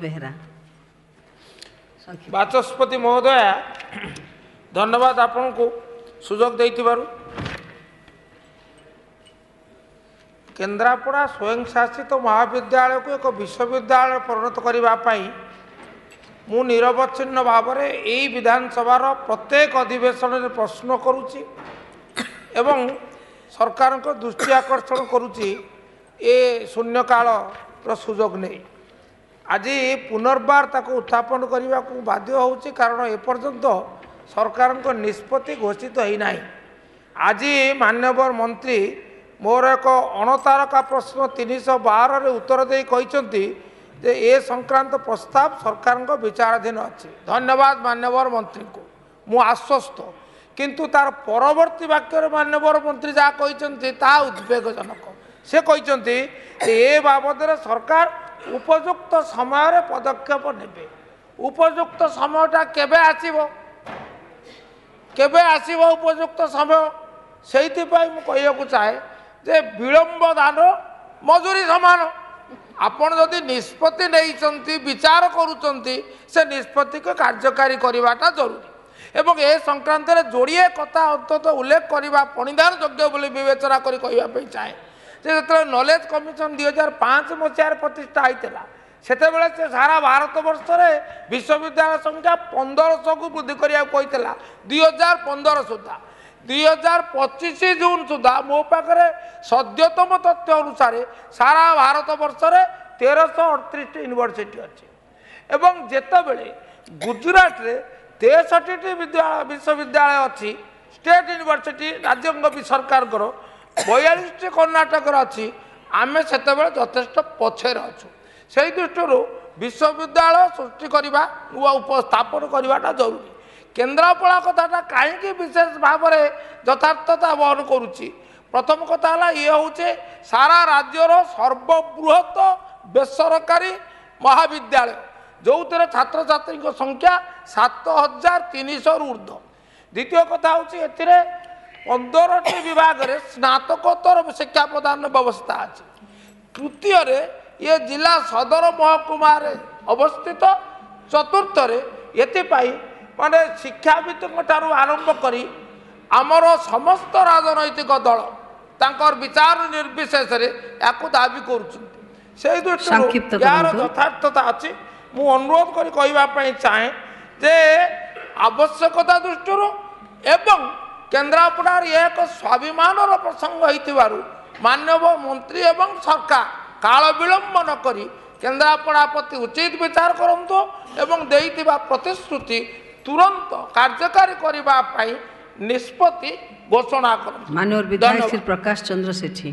बेहरा बाचस्पति महोदय धन्यवाद आपण को सुजोग देइथिबारु। केन्द्रापड़ा स्वयं शासित महाविद्यालय को एक विश्वविद्यालय परिणत करने मु निरवच्छिन्न भाव में यही विधानसभार प्रत्येक अधिवेशन में प्रश्न करुच्ची एवं सरकार को दृष्टि आकर्षण करुच्ची ए शून्यकाल सुजोग नहीं आज पुनर्बार ताको उत्थापन करने को बाध्य होउची कारण एपर्यंत सरकार को निष्पत्ति घोषित होना। आज माननीय मंत्री मोर एक अणतारका प्रश्न 312 उत्तर दे कहते जे ए संक्रांत प्रस्ताव सरकार को विचाराधीन अच्छी। धन्यवाद माननीय मंत्री को मु आश्वस्त किंतु तार परवर्ती वाक्य माननीय मंत्री जहाँ कहते ता उद्वेगजनक। से कहते ए बाबद सरकार उपयुक्त समय पदक्षेप नेबे। उपयुक्त समयटा केबे आसीबो केबे आसीबो उपयुक्त समय से कहू चाहे जे विलंब दान मजूरी समान। आपण जदि निष्पत्ति नहीं विचार करुचंती से निष्पत्ति को कार्यकारी करवाटा जरूरी एवं ए संक्रांत जोड़िए कथा अंतत उल्लेख करने परिधान योग्य बोली विवेचना कर कहवाई चाहे जो नॉलेज कमिशन 2005 मसीह प्रतिष्ठा होता से सारा भारत वर्ष में विश्वविद्यालय संख्या 1500 को वृद्धि करने को 2015 सुधा 2025 जून सुधा मो पाखे सद्यतम तथ्य अनुसार सारा भारत वर्ष में 1338 यूनिवर्सिटी अच्छी एवं जितेबले गुजरात रे 63 विश्वविद्यालय अच्छी स्टेट यूनिवर्सिटी राज्य सरकार 42 कर्णाटक अच्छी आम से यथेष पछे अच्छु से दृष्टि विश्वविद्यालय सृष्टि करवा नुआ उपस्थापन करवाटा जरूरी। केन्द्रापड़ा कथाटा कहीं विशेष भाव में यथार्थता बहन करुच्ची। प्रथम कथा ये हूँ सारा राज्यर सर्वबृहत बेसरकारी महाविद्यालय जो छात्र छात्री संख्या 7300 ऊर्ध्व। द्वितीय कथा हूँ 15टी विभाग में स्नातकोत्तर शिक्षा प्रदान व्यवस्था अच्छी। तृतीय ये जिला सदर महकुमा अवस्थित। चतुर्थ ये माने शिक्षाविद आरंभ करी आमर समस्त राजनैतिक दल तांकर विचार निर्विशेष या दाबी कर यार यथार्थता अच्छी। मु अनुरोध करी कहवाई चाहे जे आवश्यकता दृष्टि एवं केन्द्रापड़ा एक स्वाभिमान प्रसंग होइतिबारु माननीय मंत्री एवं सरकार काल विलंब न करी केन्द्रापड़ा प्रति उचित विचार करंतु एवं देइतिबा प्रतिश्रुति तुरंत कार्यकारी करने निष्पत्ति घोषणा कर। माननीय विधायक श्री प्रकाश चंद्र सेठी।